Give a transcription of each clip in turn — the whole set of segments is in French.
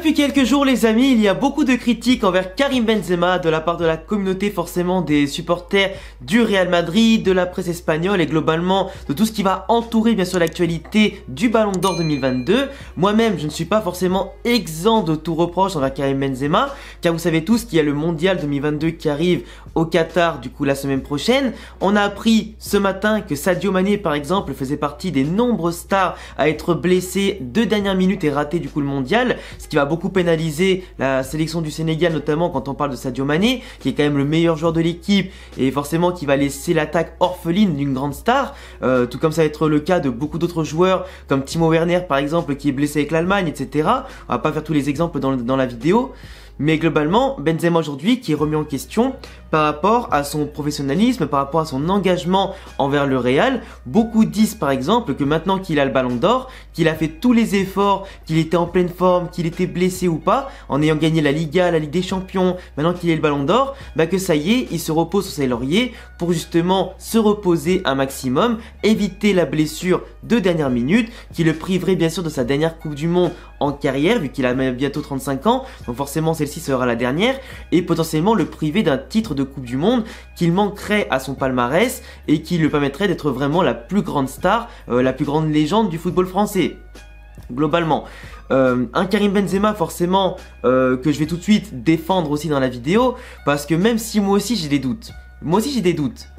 Depuis quelques jours les amis, il y a beaucoup de critiques envers Karim Benzema de la part de la communauté, forcément des supporters du Real Madrid, de la presse espagnole et globalement de tout ce qui va entourer bien sûr l'actualité du Ballon d'Or 2022. Moi-même je ne suis pas forcément exempt de tout reproche envers Karim Benzema, car vous savez tous qu'il y a le Mondial 2022 qui arrive au Qatar du coup la semaine prochaine. On a appris ce matin que Sadio Mané par exemple faisait partie des nombreuses stars à être blessé 2 dernières minutes et rater du coup le Mondial, ce qui va beaucoup pénaliser la sélection du Sénégal, notamment quand on parle de Sadio Mané, qui est quand même le meilleur joueur de l'équipe et forcément qui va laisser l'attaque orpheline d'une grande star, tout comme ça va être le cas de beaucoup d'autres joueurs comme Timo Werner par exemple qui est blessé avec l'Allemagne, etc. On va pas faire tous les exemples dans la vidéo. Mais globalement, Benzema aujourd'hui qui est remis en question par rapport à son professionnalisme, par rapport à son engagement envers le Real. Beaucoup disent par exemple que maintenant qu'il a le Ballon d'Or, qu'il a fait tous les efforts, qu'il était en pleine forme, qu'il était blessé ou pas, en ayant gagné la Liga, la Ligue des Champions, maintenant qu'il est le Ballon d'Or, bah que ça y est, il se repose sur ses lauriers pour justement se reposer un maximum, éviter la blessure de dernière minute qui le priverait bien sûr de sa dernière Coupe du Monde en carrière vu qu'il a bientôt 35 ans, donc forcément celle-ci sera la dernière, et potentiellement le priver d'un titre de Coupe du Monde qu'il manquerait à son palmarès et qui lui permettrait d'être vraiment la plus grande star, la plus grande légende du football français. Globalement, un Karim Benzema forcément que je vais tout de suite défendre aussi dans la vidéo, parce que même si moi aussi j'ai des doutes,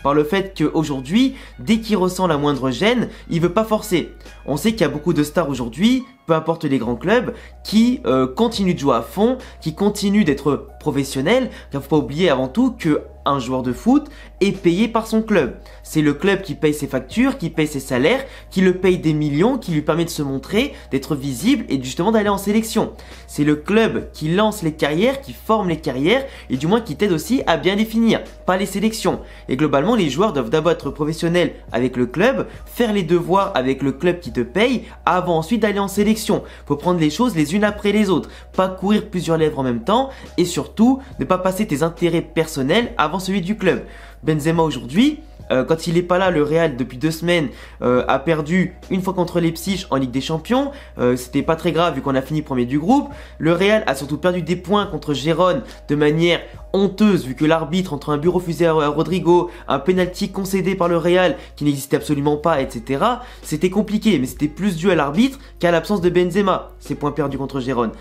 par le fait qu'aujourd'hui, dès qu'il ressent la moindre gêne, il veut pas forcer. On sait qu'il y a beaucoup de stars aujourd'hui, peu importe les grands clubs, qui continuent de jouer à fond, qui continuent d'être professionnels, car faut pas oublier avant tout que un joueur de foot est payé par son club. C'est le club qui paye ses factures, qui paye ses salaires, qui le paye des millions, qui lui permet de se montrer, d'être visible et justement d'aller en sélection. C'est le club qui lance les carrières, qui forme les carrières et du moins qui t'aide aussi à bien définir, pas les sélections. Et globalement, les joueurs doivent d'abord être professionnels avec le club, faire les devoirs avec le club qui te paye, avant ensuite d'aller en sélection. Faut prendre les choses les unes après les autres, pas courir plusieurs lèvres en même temps et surtout ne pas passer tes intérêts personnels avant celui du club. Benzema aujourd'hui, quand il n'est pas là, le Real depuis 2 semaines a perdu une fois contre Leipzig en Ligue des Champions. C'était pas très grave vu qu'on a fini premier du groupe. Le Real a surtout perdu des points contre Gérone de manière honteuse vu que l'arbitre entre un but refusé à Rodrigo, un penalty concédé par le Real qui n'existait absolument pas, etc. C'était compliqué, mais c'était plus dû à l'arbitre qu'à l'absence de Benzema. Ces points perdus contre Gérone.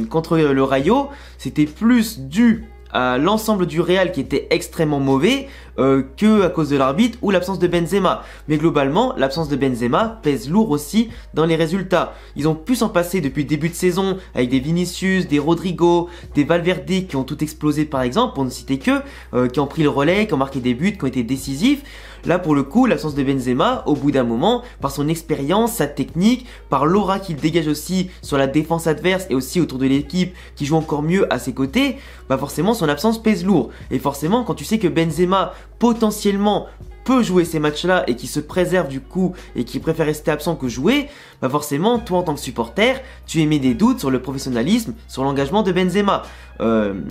Contre le Rayo, c'était plus dû à l'ensemble du Real qui était extrêmement mauvais que à cause de l'arbitre ou l'absence de Benzema. Mais globalement, l'absence de Benzema pèse lourd aussi dans les résultats. Ils ont pu s'en passer depuis le début de saison avec des Vinicius, des Rodrigo, des Valverde qui ont tout explosé par exemple, pour ne citer que, qui ont pris le relais, qui ont marqué des buts, qui ont été décisifs. Là pour le coup, l'absence de Benzema, au bout d'un moment, par son expérience, sa technique, par l'aura qu'il dégage aussi sur la défense adverse et aussi autour de l'équipe qui joue encore mieux à ses côtés, bah forcément son absence pèse lourd. Et forcément quand tu sais que Benzema potentiellement peut jouer ces matchs-là et qui se préserve du coup et qui préfère rester absent que jouer, bah forcément toi en tant que supporter, tu émets des doutes sur le professionnalisme, sur l'engagement de Benzema.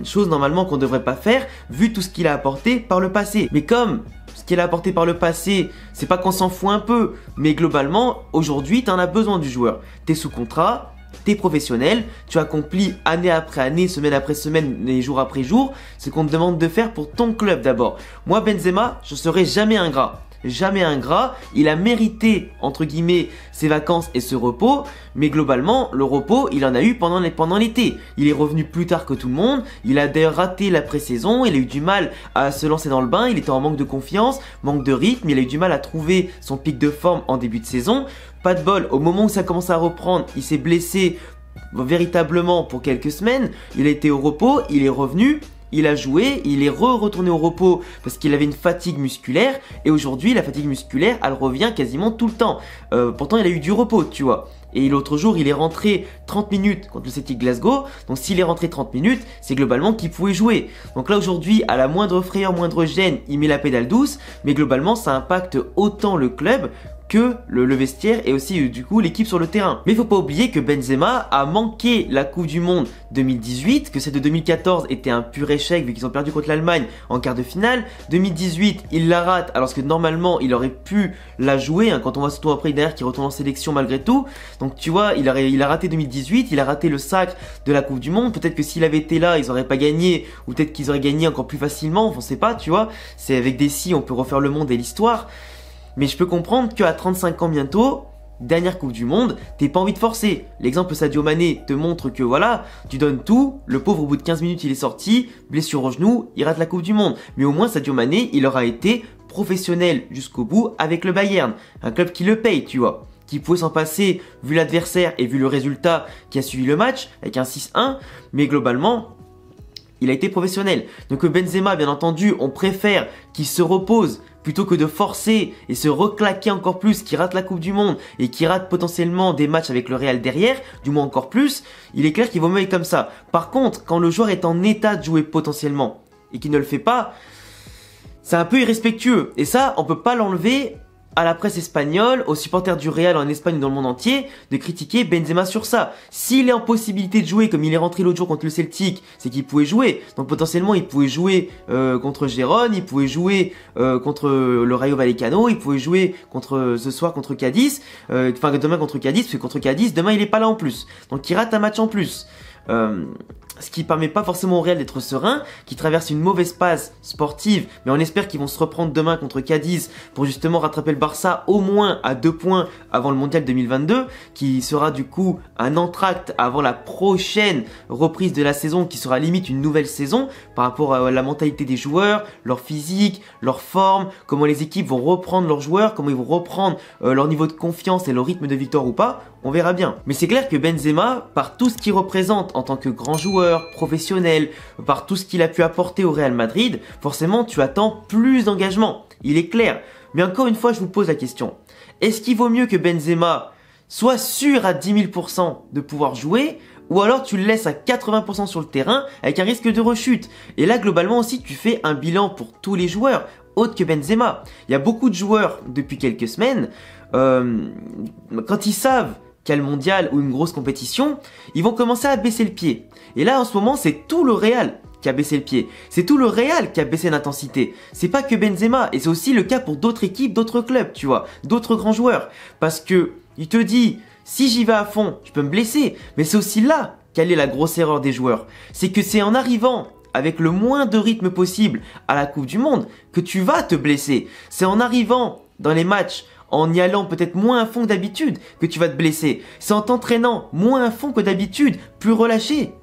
Chose normalement qu'on ne devrait pas faire vu tout ce qu'il a apporté par le passé. Mais comme ce qu'il a apporté par le passé, c'est pas qu'on s'en fout un peu, mais globalement, aujourd'hui, t'en as besoin du joueur. T'es sous contrat, t'es professionnel, tu accomplis année après année, semaine après semaine et jour après jour ce qu'on te demande de faire pour ton club d'abord. Moi, Benzema, je serai jamais ingrat. Jamais ingrat, il a mérité entre guillemets ses vacances et ce repos, mais globalement le repos il en a eu pendant l'été. Il est revenu plus tard que tout le monde, il a d'ailleurs raté la pré-saison, il a eu du mal à se lancer dans le bain, il était en manque de confiance, manque de rythme, il a eu du mal à trouver son pic de forme en début de saison. Pas de bol, au moment où ça commence à reprendre, il s'est blessé véritablement pour quelques semaines, il a été au repos, il est revenu. Il a joué, il est retourné au repos parce qu'il avait une fatigue musculaire et aujourd'hui la fatigue musculaire elle revient quasiment tout le temps. Pourtant il a eu du repos tu vois. Et l'autre jour il est rentré 30 minutes contre le Celtic Glasgow. Donc s'il est rentré 30 minutes c'est globalement qu'il pouvait jouer. Donc là aujourd'hui à la moindre frayeur, moindre gêne il met la pédale douce. Mais globalement ça impacte autant le club que le vestiaire et aussi du coup l'équipe sur le terrain. Mais il faut pas oublier que Benzema a manqué la Coupe du Monde 2018, que celle de 2014 était un pur échec vu qu'ils ont perdu contre l'Allemagne en quart de finale. 2018, il la rate alors que normalement il aurait pu la jouer, hein, quand on voit surtout après derrière qu'il retourne en sélection malgré tout. Donc tu vois, il a raté 2018, il a raté le sacre de la Coupe du Monde. Peut-être que s'il avait été là, ils auraient pas gagné, ou peut-être qu'ils auraient gagné encore plus facilement, on sait pas, tu vois. C'est avec des si, on peut refaire le monde et l'histoire. Mais je peux comprendre qu'à 35 ans bientôt, dernière Coupe du Monde, t'es pas envie de forcer. L'exemple Sadio Mané te montre que voilà, tu donnes tout, le pauvre au bout de 15 minutes il est sorti, blessure au genou, il rate la Coupe du Monde. Mais au moins Sadio Mané, il aura été professionnel jusqu'au bout avec le Bayern, un club qui le paye, tu vois, qui pouvait s'en passer vu l'adversaire et vu le résultat qui a suivi le match avec un 6-1, mais globalement il a été professionnel. Donc Benzema, bien entendu, on préfère qu'il se repose plutôt que de forcer et se reclaquer encore plus, qui rate la Coupe du Monde et qui rate potentiellement des matchs avec le Real derrière, du moins encore plus. Il est clair qu'il vaut mieux être comme ça. Par contre, quand le joueur est en état de jouer potentiellement et qu'il ne le fait pas, c'est un peu irrespectueux. Et ça, on peut pas l'enlever à la presse espagnole, aux supporters du Real en Espagne et dans le monde entier, de critiquer Benzema sur ça. S'il est en possibilité de jouer, comme il est rentré l'autre jour contre le Celtic, c'est qu'il pouvait jouer. Donc potentiellement, il pouvait jouer contre Gérone, il pouvait jouer contre le Rayo Vallecano, il pouvait jouer ce soir contre Cadiz, enfin demain contre Cadiz, parce que contre Cadiz, demain il est pas là en plus. Donc il rate un match en plus. Ce qui permet pas forcément au Real d'être serein, qui traverse une mauvaise passe sportive, mais on espère qu'ils vont se reprendre demain contre Cadiz pour justement rattraper le Barça au moins à 2 points avant le Mondial 2022, qui sera du coup un entracte avant la prochaine reprise de la saison, qui sera limite une nouvelle saison par rapport à la mentalité des joueurs, leur physique, leur forme, comment les équipes vont reprendre leurs joueurs, comment ils vont reprendre leur niveau de confiance et leur rythme de victoire ou pas, on verra bien. Mais c'est clair que Benzema, par tout ce qu'il représente en tant que grand joueur, professionnel, par tout ce qu'il a pu apporter au Real Madrid, forcément tu attends plus d'engagement, il est clair. Mais encore une fois, je vous pose la question, est-ce qu'il vaut mieux que Benzema soit sûr à 10 000% de pouvoir jouer, ou alors tu le laisses à 80% sur le terrain avec un risque de rechute? Et là globalement aussi tu fais un bilan pour tous les joueurs autres que Benzema. Il y a beaucoup de joueurs depuis quelques semaines, quand ils savent qu'il y a le mondial ou une grosse compétition, ils vont commencer à baisser le pied. Et là en ce moment c'est tout le Real qui a baissé le pied. C'est tout le Real qui a baissé l'intensité. C'est pas que Benzema, et c'est aussi le cas pour d'autres équipes, d'autres clubs, tu vois, d'autres grands joueurs. Parce que il te dit, si j'y vais à fond, je peux me blesser. Mais c'est aussi là quelle est la grosse erreur des joueurs. C'est que c'est en arrivant avec le moins de rythme possible à la Coupe du Monde que tu vas te blesser. C'est en arrivant dans les matchs en y allant peut-être moins à fond que d'habitude que tu vas te blesser. C'est en t'entraînant moins à fond que d'habitude, plus relâché,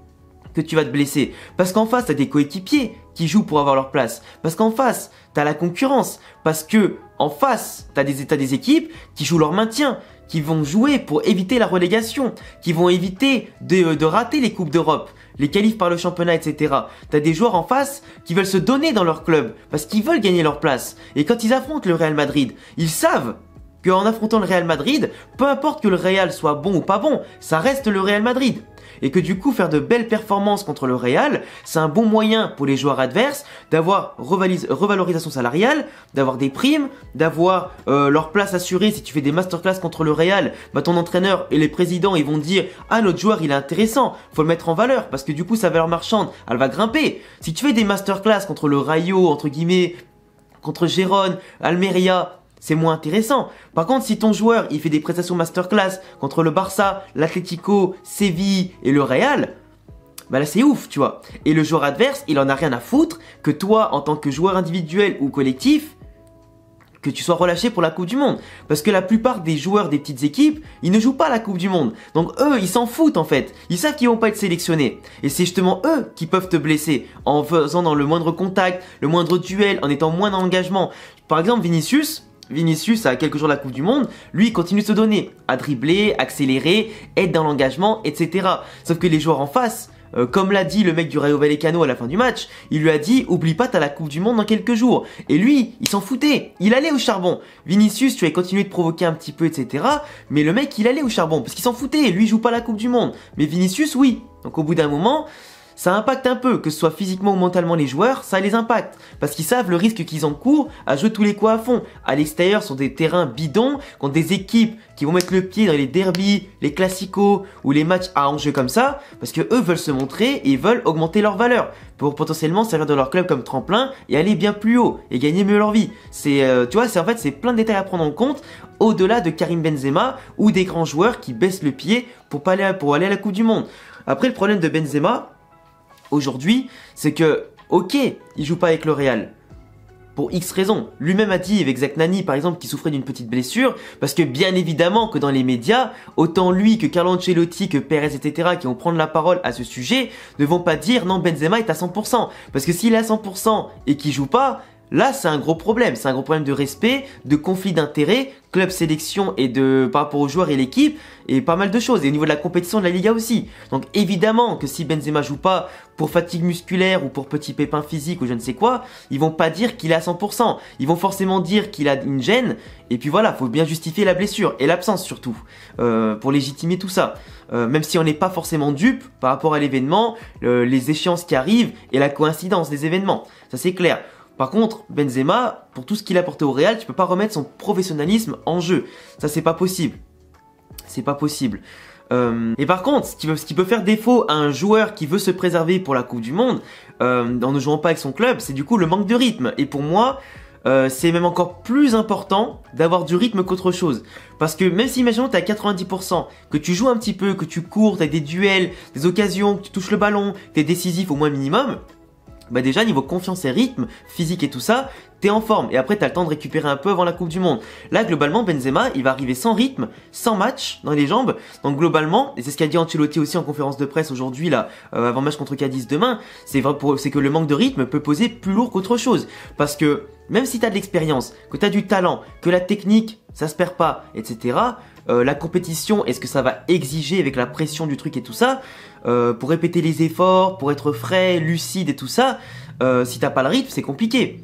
que tu vas te blesser. Parce qu'en face, tu as des coéquipiers qui jouent pour avoir leur place. Parce qu'en face, tu as la concurrence. Parce que en face, tu as des équipes qui jouent leur maintien, qui vont jouer pour éviter la relégation, qui vont éviter de rater les Coupes d'Europe, les qualifs par le championnat, etc. T'as des joueurs en face qui veulent se donner dans leur club parce qu'ils veulent gagner leur place. Et quand ils affrontent le Real Madrid, ils savent qu'en affrontant le Real Madrid, peu importe que le Real soit bon ou pas bon, ça reste le Real Madrid. Et que du coup, faire de belles performances contre le Real, c'est un bon moyen pour les joueurs adverses d'avoir revalorisation salariale, d'avoir des primes, d'avoir leur place assurée. Si tu fais des masterclass contre le Real, bah ton entraîneur et les présidents, ils vont dire « Ah, notre joueur, il est intéressant, faut le mettre en valeur parce que du coup, sa valeur marchande, elle va grimper. » Si tu fais des masterclass contre le Rayo, entre guillemets, contre Gérone, Almeria, c'est moins intéressant. Par contre, si ton joueur il fait des prestations masterclass contre le Barça, l'Atlético, Séville et le Real, bah là c'est ouf, tu vois. Et le joueur adverse, il en a rien à foutre que toi, en tant que joueur individuel ou collectif, que tu sois relâché pour la Coupe du Monde. Parce que la plupart des joueurs des petites équipes, ils ne jouent pas la Coupe du Monde. Donc eux, ils s'en foutent en fait. Ils savent qu'ils vont pas être sélectionnés. Et c'est justement eux qui peuvent te blesser en faisant dans le moindre contact, le moindre duel, en étant moins dans l'engagement. Par exemple, Vinicius, à quelques jours de la Coupe du Monde, lui, il continue de se donner, à dribbler, accélérer, être dans l'engagement, etc. Sauf que les joueurs en face, comme l'a dit le mec du Rayo Vallecano à la fin du match, il lui a dit « Oublie pas, t'as la Coupe du Monde dans quelques jours ». Et lui, il s'en foutait, il allait au charbon. Vinicius, tu avais continué de provoquer un petit peu, etc. Mais le mec, il allait au charbon, parce qu'il s'en foutait, lui, il joue pas la Coupe du Monde. Mais Vinicius, oui. Donc au bout d'un moment, ça impacte un peu, que ce soit physiquement ou mentalement les joueurs, ça les impacte. Parce qu'ils savent le risque qu'ils encourent à jouer tous les coups à fond. À l'extérieur, sur des terrains bidons, contre des équipes qui vont mettre le pied dans les derbies, les classicos ou les matchs à enjeu comme ça, parce que eux veulent se montrer et veulent augmenter leur valeur pour potentiellement servir de leur club comme tremplin et aller bien plus haut et gagner mieux leur vie. C'est, tu vois, c'est en fait c'est plein de détails à prendre en compte au-delà de Karim Benzema ou des grands joueurs qui baissent le pied pour aller à la Coupe du Monde. Après, le problème de Benzema aujourd'hui, c'est que, ok, il joue pas avec le Real. Pour X raisons. Lui-même a dit avec Zach Nani par exemple qu'il souffrait d'une petite blessure parce que bien évidemment que dans les médias, autant lui que Carlo Ancelotti, que Perez, etc. qui vont prendre la parole à ce sujet ne vont pas dire non Benzema est à 100%. Parce que s'il est à 100% et qu'il joue pas, là c'est un gros problème. C'est un gros problème de respect, de conflit d'intérêts, club sélection et par rapport aux joueurs et l'équipe et pas mal de choses. Et au niveau de la compétition de la Liga aussi. Donc évidemment que si Benzema joue pas pour fatigue musculaire ou pour petit pépin physique ou je ne sais quoi, ils vont pas dire qu'il est à 100%. Ils vont forcément dire qu'il a une gêne. Et puis voilà, faut bien justifier la blessure et l'absence surtout pour légitimer tout ça. Même si on n'est pas forcément dupe par rapport à l'événement, les échéances qui arrivent et la coïncidence des événements. Ça c'est clair. Par contre, Benzema, pour tout ce qu'il a apporté au Real, tu peux pas remettre son professionnalisme en jeu. Ça, c'est pas possible. C'est pas possible. Et par contre, ce qui peut faire défaut à un joueur qui veut se préserver pour la Coupe du Monde, en ne jouant pas avec son club, c'est du coup le manque de rythme. Et pour moi, c'est même encore plus important d'avoir du rythme qu'autre chose. Parce que même si imaginons tu es à 90%, que tu joues un petit peu, que tu cours, tu as des duels, des occasions, que tu touches le ballon, tu es décisif au moins minimum, bah déjà niveau confiance et rythme, physique et tout ça, t'es en forme et après t'as le temps de récupérer un peu avant la Coupe du Monde. Là globalement Benzema il va arriver sans rythme, sans match dans les jambes, donc globalement, et c'est ce qu'a dit Ancelotti aussi en conférence de presse aujourd'hui là, avant match contre Cadiz demain, c'est que le manque de rythme peut poser plus lourd qu'autre chose, parce que même si t'as de l'expérience, que t'as du talent, que la technique ça se perd pas, etc., la compétition, est-ce que ça va exiger avec la pression du truc et tout ça, pour répéter les efforts, pour être frais, lucide et tout ça, si t'as pas le rythme, c'est compliqué.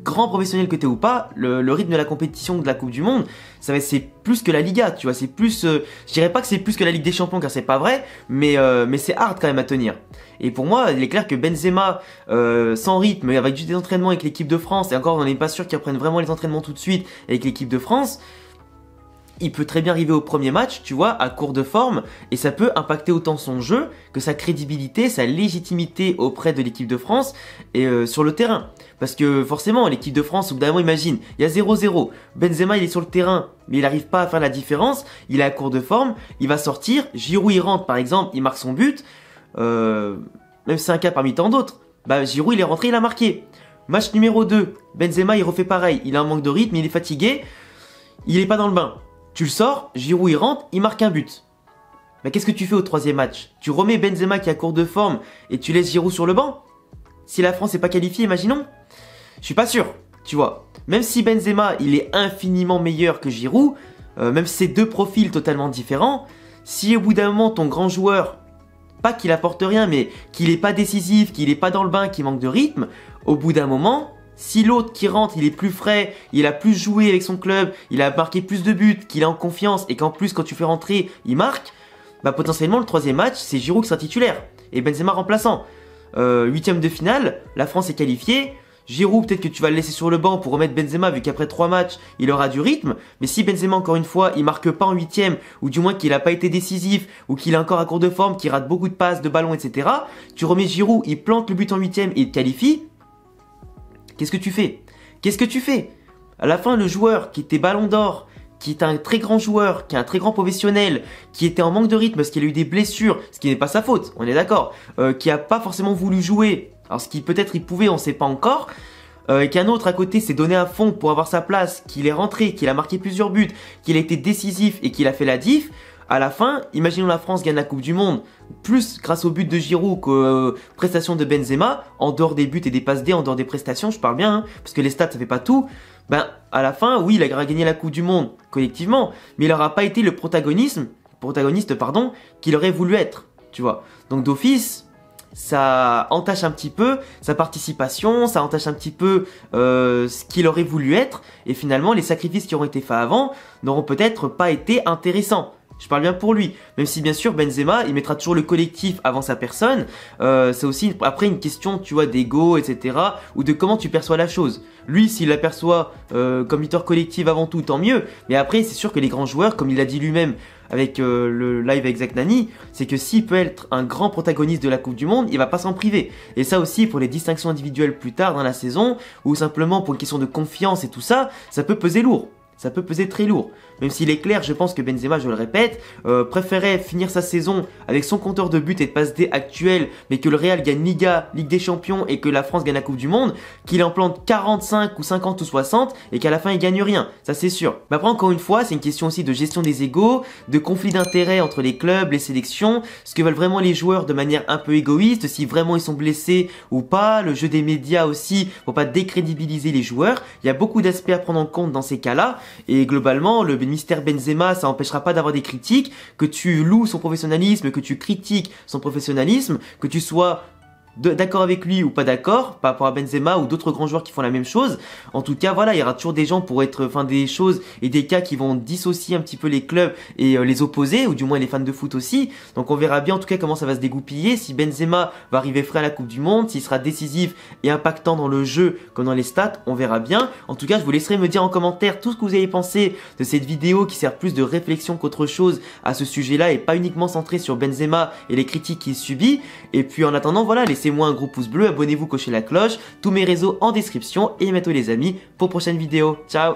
Grand professionnel que t'es ou pas, le rythme de la compétition de la Coupe du Monde, c'est plus que la Liga, tu vois, c'est plus, je dirais pas que c'est plus que la Ligue des Champions car c'est pas vrai, mais c'est hard quand même à tenir. Et pour moi, il est clair que Benzema, sans rythme, avec juste des entraînements avec l'équipe de France, et encore on n'est pas sûr qu'ils reprennent vraiment les entraînements tout de suite avec l'équipe de France, il peut très bien arriver au premier match, tu vois, à court de forme, et ça peut impacter autant son jeu que sa crédibilité, sa légitimité auprès de l'équipe de France et sur le terrain. Parce que forcément, l'équipe de France, au bout d'un moment, imagine, il y a 0-0, Benzema il est sur le terrain, mais il n'arrive pas à faire la différence, il est à court de forme, il va sortir, Giroud il rentre par exemple, il marque son but, même si c'est un cas parmi tant d'autres, bah Giroud il est rentré, il a marqué. Match numéro 2, Benzema il refait pareil, il a un manque de rythme, il est fatigué, il est pas dans le bain. Tu le sors, Giroud il rentre, il marque un but. Mais qu'est-ce que tu fais au troisième match? Tu remets Benzema qui est à court de forme et tu laisses Giroud sur le banc? Si la France n'est pas qualifiée, imaginons. Je suis pas sûr, tu vois. Même si Benzema il est infiniment meilleur que Giroud, même si c'est deux profils totalement différents, si au bout d'un moment ton grand joueur, pas qu'il apporte rien, mais qu'il est pas décisif, qu'il est pas dans le bain, qu'il manque de rythme, au bout d'un moment, si l'autre qui rentre, il est plus frais, il a plus joué avec son club, il a marqué plus de buts, qu'il est en confiance et qu'en plus quand tu fais rentrer, il marque, bah potentiellement le troisième match, c'est Giroud qui sera titulaire et Benzema remplaçant. Huitième de finale, la France est qualifiée. Giroud, peut-être que tu vas le laisser sur le banc pour remettre Benzema vu qu'après 3 matchs, il aura du rythme. Mais si Benzema, encore une fois, il marque pas en huitième, ou du moins qu'il n'a pas été décisif, ou qu'il est encore à court de forme, qu'il rate beaucoup de passes, de ballons, etc., tu remets Giroud, il plante le but en huitième et il te qualifie. Qu'est-ce que tu fais? Qu'est-ce que tu fais? À la fin, le joueur qui était ballon d'or, qui est un très grand joueur, qui est un très grand professionnel, qui était en manque de rythme parce qu'il a eu des blessures, ce qui n'est pas sa faute, on est d'accord, qui a pas forcément voulu jouer, alors ce qui peut-être il pouvait, on sait pas encore, et qu'un autre à côté s'est donné à fond pour avoir sa place, qu'il est rentré, qu'il a marqué plusieurs buts, qu'il a été décisif et qu'il a fait la diff, à la fin, imaginons la France gagne la Coupe du Monde, plus grâce au but de Giroud qu'aux prestations de Benzema, en dehors des buts et des passes D, en dehors des prestations, je parle bien, hein, parce que les stats ça fait pas tout, ben à la fin, oui, il a gagné la Coupe du Monde collectivement, mais il n'aura pas été le protagoniste, qu'il aurait voulu être, tu vois. Donc d'office, ça entache un petit peu sa participation, ça entache un petit peu ce qu'il aurait voulu être, et finalement les sacrifices qui auront été faits avant n'auront peut-être pas été intéressants. Je parle bien pour lui. Même si bien sûr Benzema, il mettra toujours le collectif avant sa personne. C'est aussi après une question, tu vois, d'ego, etc. Ou de comment tu perçois la chose. Lui, s'il l'aperçoit comme leader collectif avant tout, tant mieux. Mais après, c'est sûr que les grands joueurs, comme il l'a dit lui-même avec le live avec Zach Nani, c'est que s'il peut être un grand protagoniste de la Coupe du Monde, il va pas s'en priver. Et ça aussi, pour les distinctions individuelles plus tard dans la saison, ou simplement pour une question de confiance et tout ça, ça peut peser lourd. Ça peut peser très lourd. Même s'il est clair, je pense que Benzema, je le répète, préférait finir sa saison avec son compteur de buts et de passes D actuel, mais que le Real gagne Liga, Ligue des Champions et que la France gagne la Coupe du Monde, qu'il en plante 45 ou 50 ou 60 et qu'à la fin il gagne rien. Ça c'est sûr. Mais après encore une fois, c'est une question aussi de gestion des égos, de conflit d'intérêts entre les clubs, les sélections, ce que veulent vraiment les joueurs de manière un peu égoïste, si vraiment ils sont blessés ou pas, le jeu des médias aussi, pour pas décrédibiliser les joueurs. Il y a beaucoup d'aspects à prendre en compte dans ces cas-là. Et globalement, le mystère Benzema, ça n'empêchera pas d'avoir des critiques, que tu loues son professionnalisme, que tu critiques son professionnalisme, que tu sois d'accord avec lui ou pas d'accord par rapport à Benzema ou d'autres grands joueurs qui font la même chose. En tout cas, voilà, il y aura toujours des gens pour être, des choses et des cas qui vont dissocier un petit peu les clubs et les opposer, ou du moins les fans de foot aussi. Donc on verra bien en tout cas comment ça va se dégoupiller, si Benzema va arriver frais à la Coupe du Monde, s'il sera décisif et impactant dans le jeu comme dans les stats, on verra bien. En tout cas, je vous laisserai me dire en commentaire tout ce que vous avez pensé de cette vidéo qui sert plus de réflexion qu'autre chose à ce sujet-là et pas uniquement centré sur Benzema et les critiques qu'il subit. Et puis en attendant, voilà, laissez-moi un gros pouce bleu, abonnez-vous, cochez la cloche, tous mes réseaux en description et bientôt les amis pour prochaine vidéo. Ciao.